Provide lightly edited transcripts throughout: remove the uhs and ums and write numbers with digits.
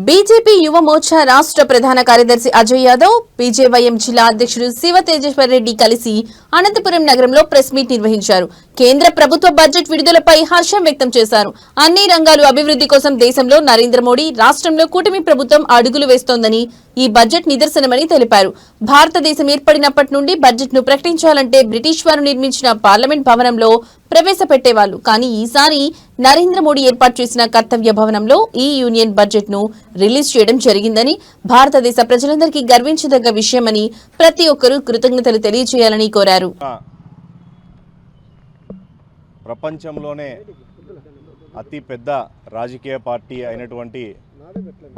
BJP యువ మోర్చా రాష్ట్ర ప్రధాన కార్యదర్శి అజయ్ యాదవ్, బీజేవైఎం జిల్లా అధ్యక్షుడు శివ తేజేశ్వర్ రెడ్డి కలిసి అనంతపురం నగరంలో ప్రెస్ మీట్ నిర్వహించారు. కేంద్ర ప్రభుత్వ బడ్జెట్ విడుదలపై హర్షం వ్యక్తం చేశారు. అన్ని రంగాలు అభివృద్ధి కోసం దేశంలో నరేంద్ర మోడీ, రాష్ట్రంలో కూటమి ప్రభుత్వం అడుగులు వేస్తోందని, ఈ బడ్జెట్ నిదర్శనమని తెలిపారు. భారతదేశం ఏర్పడినప్పటి నుండి బడ్జెట్ ను ప్రకటించాలంటే బ్రిటిష్ వారు నిర్మించిన పార్లమెంట్ భవనంలో ప్రవేశపెట్టేవాళ్లు. కానీ ఈసారి నరేంద్ర మోడీ ఏర్పాటు చేసిన కర్తవ్య భవనంలో ఈ యూనియన్ బడ్జెట్ ను రిలీజ్ చేయడం జరిగిందని, భారతదేశ ప్రజలందరికీ గర్వించదగ్గ విషయమని, ప్రతి ఒక్కరూ కృతజ్ఞతలు తెలియజేయాలని కోరారు. ప్రపంచంలోనే అతి పెద్ద రాజకీయ పార్టీ అయినటువంటి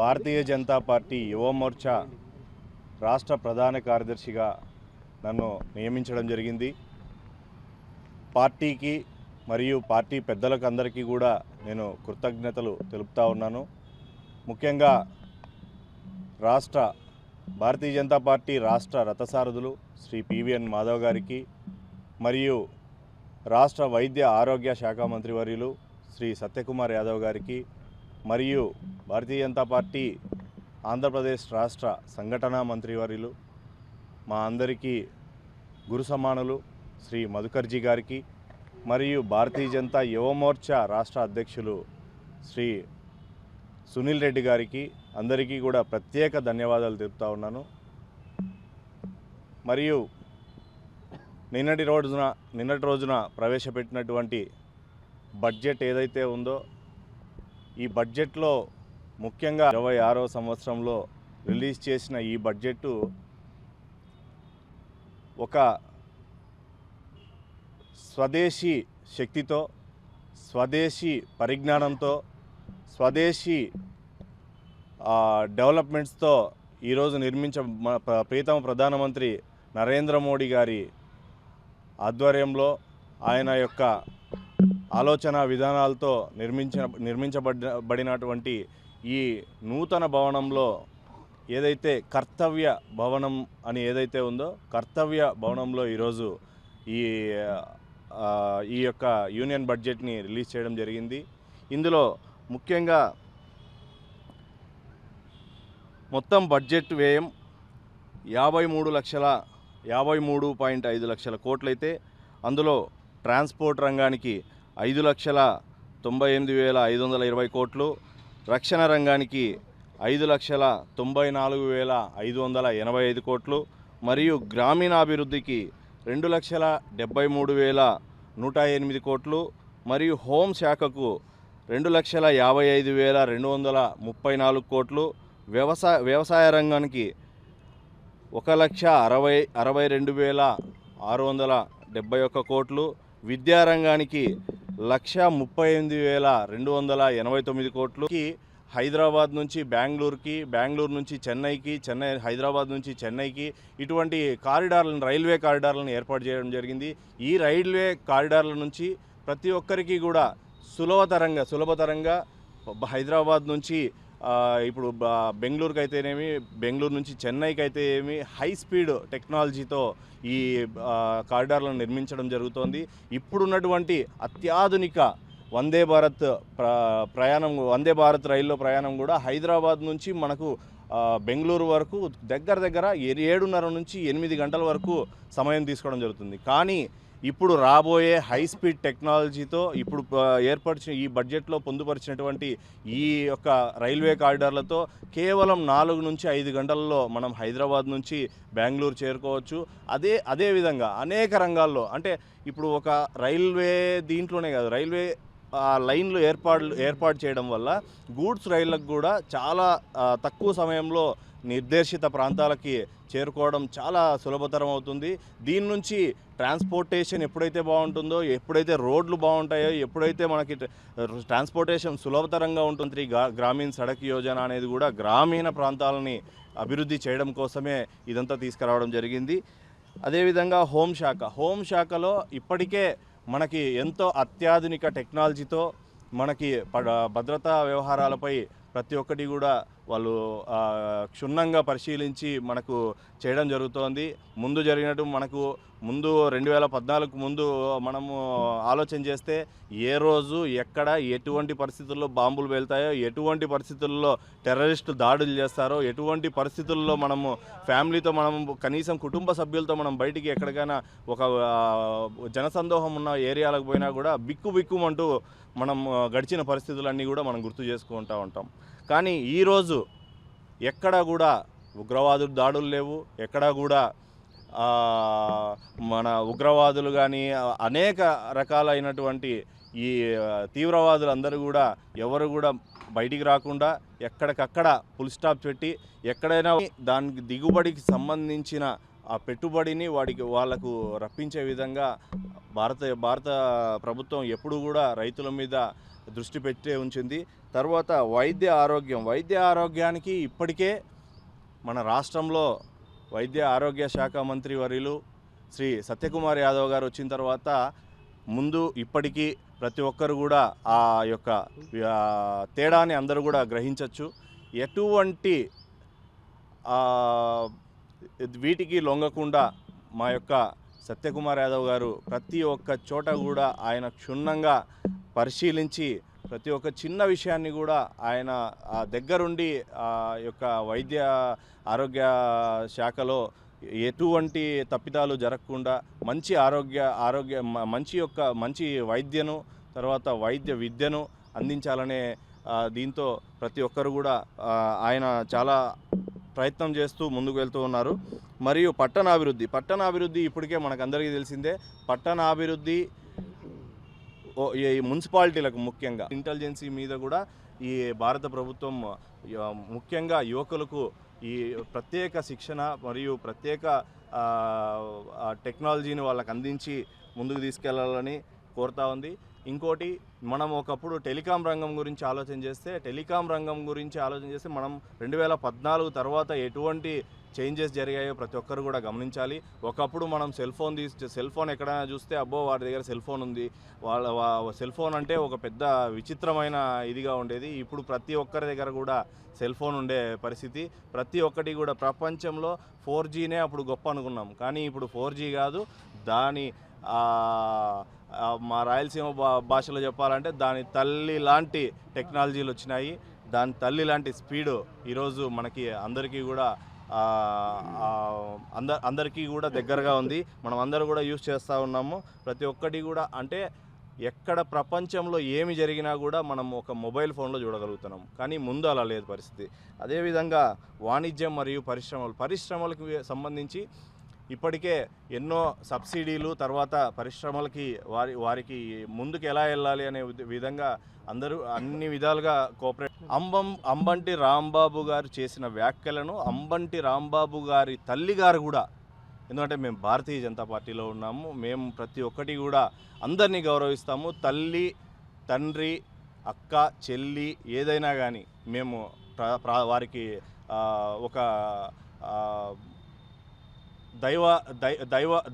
భారతీయ జనతా పార్టీ యువ మోర్చా రాష్ట్ర ప్రధాన కార్యదర్శిగా నన్ను నియమించడం జరిగింది. పార్టీకి మరియు పార్టీ పెద్దలకు అందరికీ కూడా నేను కృతజ్ఞతలు తెలుపుతా ఉన్నాను. ముఖ్యంగా భారతీయ జనతా పార్టీ రాష్ట్ర రథసారథులు శ్రీ పివిఎన్ మాధవ్ గారికి, మరియు రాష్ట్ర వైద్య ఆరోగ్య శాఖ మంత్రివర్యులు శ్రీ సత్యకుమార్ యాదవ్ గారికి, మరియు భారతీయ జనతా పార్టీ ఆంధ్రప్రదేశ్ రాష్ట్ర సంఘటనా మంత్రివర్యులు మా అందరికీ గురు సమానులు శ్రీ మధుకర్జీ గారికి, మరియు భారతీయ జనతా యువ మోర్చా రాష్ట్ర అధ్యక్షులు శ్రీ సునీల్ రెడ్డి గారికి అందరికీ కూడా ప్రత్యేక ధన్యవాదాలు తెలుపుతా ఉన్నాను. మరియు నిన్నటి రోజున ప్రవేశపెట్టినటువంటి బడ్జెట్ ఏదైతే ఉందో, ఈ బడ్జెట్లో ముఖ్యంగా 26వ సంవత్సరంలో రిలీజ్ చేసిన ఈ బడ్జెట్ ఒక స్వదేశీ శక్తితో, స్వదేశీ పరిజ్ఞానంతో, స్వదేశీ డెవలప్మెంట్స్తో ఈరోజు ప్రీతమ ప్రధానమంత్రి నరేంద్ర మోడీ గారి ఆధ్వర్యంలో, ఆయన యొక్క ఆలోచన విధానాలతో నిర్మించబడినటువంటి ఈ నూతన భవనంలో ఏదైతే కర్తవ్య భవనం అని ఏదైతే ఉందో, కర్తవ్య భవనంలో ఈరోజు ఈ యొక్క యూనియన్ బడ్జెట్ని రిలీజ్ చేయడం జరిగింది. ఇందులో ముఖ్యంగా మొత్తం బడ్జెట్ వ్యయం 53.5 లక్షల కోట్లయితే, అందులో ట్రాన్స్పోర్ట్ రంగానికి 5,98,520 కోట్లు, రక్షణ రంగానికి 5,94,585 కోట్లు, మరియు గ్రామీణాభివృద్ధికి 2,73,108 కోట్లు, మరియు హోం శాఖకు 2,55,234 కోట్లు, వ్యవసాయ రంగానికి 1,62,671 కోట్లు, విద్యారంగానికి 1,38,289 కోట్లు, హైదరాబాద్ నుంచి బెంగళూరుకి, బెంగళూరు నుంచి చెన్నైకి, హైదరాబాద్ నుంచి చెన్నైకి ఇటువంటి రైల్వే కారిడార్లను ఏర్పాటు చేయడం జరిగింది. ఈ రైల్వే కారిడార్ల నుంచి ప్రతి ఒక్కరికి కూడా సులభతరంగా హైదరాబాద్ నుంచి ఇప్పుడు బెంగళూరుకి అయితేనేమి, బెంగళూరు నుంచి చెన్నైకి అయితే ఏమి హై స్పీడ్ టెక్నాలజీతో ఈ కారిడార్లను నిర్మించడం జరుగుతోంది. ఇప్పుడున్నటువంటి అత్యాధునిక వందే భారత్ రైల్లో ప్రయాణం కూడా హైదరాబాద్ నుంచి మనకు బెంగళూరు వరకు దగ్గర 7:30 నుంచి 8 గంటల వరకు సమయం తీసుకోవడం జరుగుతుంది. కానీ ఇప్పుడు రాబోయే హై స్పీడ్ టెక్నాలజీతో ఇప్పుడు ఈ బడ్జెట్లో పొందుపరిచినటువంటి ఈ యొక్క రైల్వే కారిడార్లతో కేవలం 4 నుంచి 5 గంటల్లో మనం హైదరాబాద్ నుంచి బెంగళూరు చేరుకోవచ్చు. అదేవిధంగా అనేక రంగాల్లో, అంటే ఇప్పుడు ఒక రైల్వే దీంట్లోనే కాదు, రైల్వే లైన్లు ఏర్పాటు చేయడం వల్ల గూడ్స్ రైళ్లకు కూడా చాలా తక్కువ సమయంలో నిర్దేశిత ప్రాంతాలకి చేరుకోవడం చాలా సులభతరం అవుతుంది. దీని నుంచి ట్రాన్స్పోర్టేషన్ ఎప్పుడైతే బాగుంటుందో, ఎప్పుడైతే రోడ్లు బాగుంటాయో, ఎప్పుడైతే మనకి ట్రాన్స్పోర్టేషన్ సులభతరంగా ఉంటుంది, గ్రామీణ సడక్ యోజన అనేది కూడా గ్రామీణ ప్రాంతాలని అభివృద్ధి చేయడం కోసమే ఇదంతా తీసుకురావడం జరిగింది. అదేవిధంగా హోంశాఖలో ఇప్పటికే మనకి ఎంతో అత్యాధునిక టెక్నాలజీతో మనకి భద్రతా వ్యవహారాలపై ప్రతి ఒక్కటి కూడా వాళ్ళు క్షుణ్ణంగా పరిశీలించి మనకు చేయడం జరుగుతోంది. ముందు జరిగినట్టు మనకు ముందు 2014 ముందు మనము ఆలోచన చేస్తే ఏ రోజు ఎక్కడ ఎటువంటి పరిస్థితుల్లో బాంబులు వెళ్తాయో, ఎటువంటి పరిస్థితుల్లో టెర్రరిస్టులు దాడులు చేస్తారో, ఎటువంటి పరిస్థితుల్లో మనము ఫ్యామిలీతో మనం కనీసం కుటుంబ సభ్యులతో మనం బయటికి ఎక్కడికైనా ఒక జనసందోహం ఉన్న ఏరియాలకు పోయినా కూడా బిక్కుమంటూ మనం గడిచిన పరిస్థితులన్నీ కూడా మనం గుర్తు చేసుకుంటూ ఉంటాం. కానీ ఈరోజు ఎక్కడా కూడా ఉగ్రవాదులు దాడులు లేవు, ఎక్కడా కూడా మన ఉగ్రవాదులు కానీ అనేక రకాలైనటువంటి ఈ తీవ్రవాదులందరూ కూడా ఎవరు కూడా బయటికి రాకుండా ఎక్కడికక్కడ ఫుల్ స్టాప్ పెట్టి ఎక్కడైనా దానికి దిగుబడికి సంబంధించిన ఆ పెట్టుబడిని వాళ్ళకు రప్పించే విధంగా భారత ప్రభుత్వం ఎప్పుడు కూడా రైతుల మీద దృష్టి పెట్టే ఉంచింది. తర్వాత వైద్య ఆరోగ్యానికి ఇప్పటికే మన రాష్ట్రంలో వైద్య ఆరోగ్య శాఖ మంత్రి వర్యులు శ్రీ సత్యకుమార్ యాదవ్ గారు వచ్చిన తర్వాత ముందు ఇప్పటికీ ప్రతి ఒక్కరు కూడా ఆ యొక్క తేడాని అందరూ కూడా గ్రహించవచ్చు. ఎటువంటి వీటికి లొంగకుండా మా యొక్క సత్యకుమార్ యాదవ్ గారు ప్రతి ఒక్క చోట కూడా ఆయన క్షుణ్ణంగా పరిశీలించి ప్రతి ఒక్క చిన్న విషయాన్ని కూడా ఆయన దగ్గరుండి ఆ యొక్క వైద్య ఆరోగ్య శాఖలో ఎటువంటి తప్పిదాలు జరగకుండా మంచి వైద్యను తర్వాత వైద్య విద్యను అందించాలనే దీంతో ప్రతి ఒక్కరు కూడా ఆయన చాలా ప్రయత్నం చేస్తూ ముందుకు వెళ్తూ ఉన్నారు. మరియు పట్టణాభివృద్ధి ఇప్పటికే మనకందరికీ తెలిసిందే. పట్టణాభివృద్ధి ఈ మున్సిపాలిటీలకు ముఖ్యంగా ఇంటెలిజెన్సీ మీద కూడా ఈ భారత ప్రభుత్వం ముఖ్యంగా యువకులకు ఈ ప్రత్యేక శిక్షణ మరియు ప్రత్యేక టెక్నాలజీని వాళ్ళకు అందించి ముందుకు తీసుకెళ్లాలని కోరుతా ఉంది. ఇంకోటి, మనం ఒకప్పుడు టెలికాం రంగం గురించి ఆలోచన చేస్తే మనం 2014 తర్వాత ఎటువంటి చేంజెస్ జరిగాయో ప్రతి ఒక్కరు కూడా గమనించాలి. ఒకప్పుడు మనం సెల్ ఫోన్ ఎక్కడైనా చూస్తే అబ్బో వారి దగ్గర సెల్ ఫోన్ ఉంది, వాళ్ళ సెల్ ఫోన్ అంటే ఒక పెద్ద విచిత్రమైన ఇదిగా ఉండేది. ఇప్పుడు ప్రతి ఒక్కరి దగ్గర కూడా సెల్ ఫోన్ ఉండే పరిస్థితి. ప్రతి ఒక్కటి కూడా ప్రపంచంలో 4Gనే అప్పుడు గొప్ప అనుకున్నాం, కానీ ఇప్పుడు 4G కాదు, దాని మా రాయలసీమ భాషలో చెప్పాలంటే దాని తల్లి లాంటి టెక్నాలజీలు వచ్చినాయి. దాని తల్లి లాంటి స్పీడు ఈరోజు మనకి అందరికీ కూడా దగ్గరగా ఉంది. మనం అందరూ కూడా యూజ్ చేస్తూ ఉన్నాము. ప్రతి ఒక్కటి కూడా అంటే ఎక్కడ ప్రపంచంలో ఏమి జరిగినా కూడా మనం ఒక మొబైల్ ఫోన్లో చూడగలుగుతున్నాం, కానీ ముందు అలా లేదు పరిస్థితి. అదేవిధంగా వాణిజ్యం మరియు పరిశ్రమలకు సంబంధించి ఇప్పటికే ఎన్నో సబ్సిడీలు, తర్వాత పరిశ్రమలకి వారికి ముందుకు ఎలా వెళ్ళాలి అనే విధంగా అందరూ అన్ని విధాలుగా కోఆపరేట్. అంబంటి రాంబాబు గారు చేసిన వ్యాఖ్యలను అంబంటి రాంబాబు గారి తల్లి గారు కూడా, ఎందుకంటే మేము భారతీయ జనతా పార్టీలో ఉన్నాము, మేము ప్రతి ఒక్కటి కూడా అందరినీ గౌరవిస్తాము. తల్లి, తండ్రి, అక్క, చెల్లి ఏదైనా కానీ మేము వారికి ఒక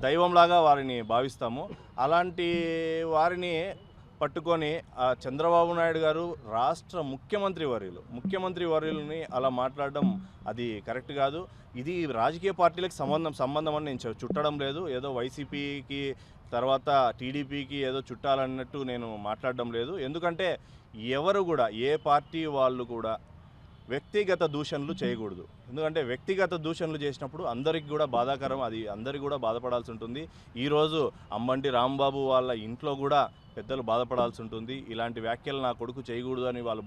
దైవంలాగా వారిని భావిస్తాము. అలాంటి వారిని పట్టుకొని చంద్రబాబు నాయుడు గారు రాష్ట్ర ముఖ్యమంత్రి వర్యులని అలా మాట్లాడడం అది కరెక్ట్ కాదు. ఇది రాజకీయ పార్టీలకు సంబంధం అని నేను చుట్టడం లేదు. ఏదో వైసీపీకి తర్వాత టీడీపీకి ఏదో చుట్టాలన్నట్టు నేను మాట్లాడడం లేదు. ఎందుకంటే ఎవరు కూడా ఏ పార్టీ వాళ్ళు కూడా వ్యక్తిగత దూషణలు చేయకూడదు. ఎందుకంటే వ్యక్తిగత దూషణలు చేసినప్పుడు అందరికి కూడా బాధాకరం, అది అందరికి కూడా బాధపడాల్సి ఉంటుంది. ఈరోజు అంబంటి రాంబాబు వాళ్ళ ఇంట్లో కూడా పెద్దలు బాధపడాల్సి ఉంటుంది. ఇలాంటి వ్యాఖ్యలు నా కొడుకు చేయకూడదు అని వాళ్ళు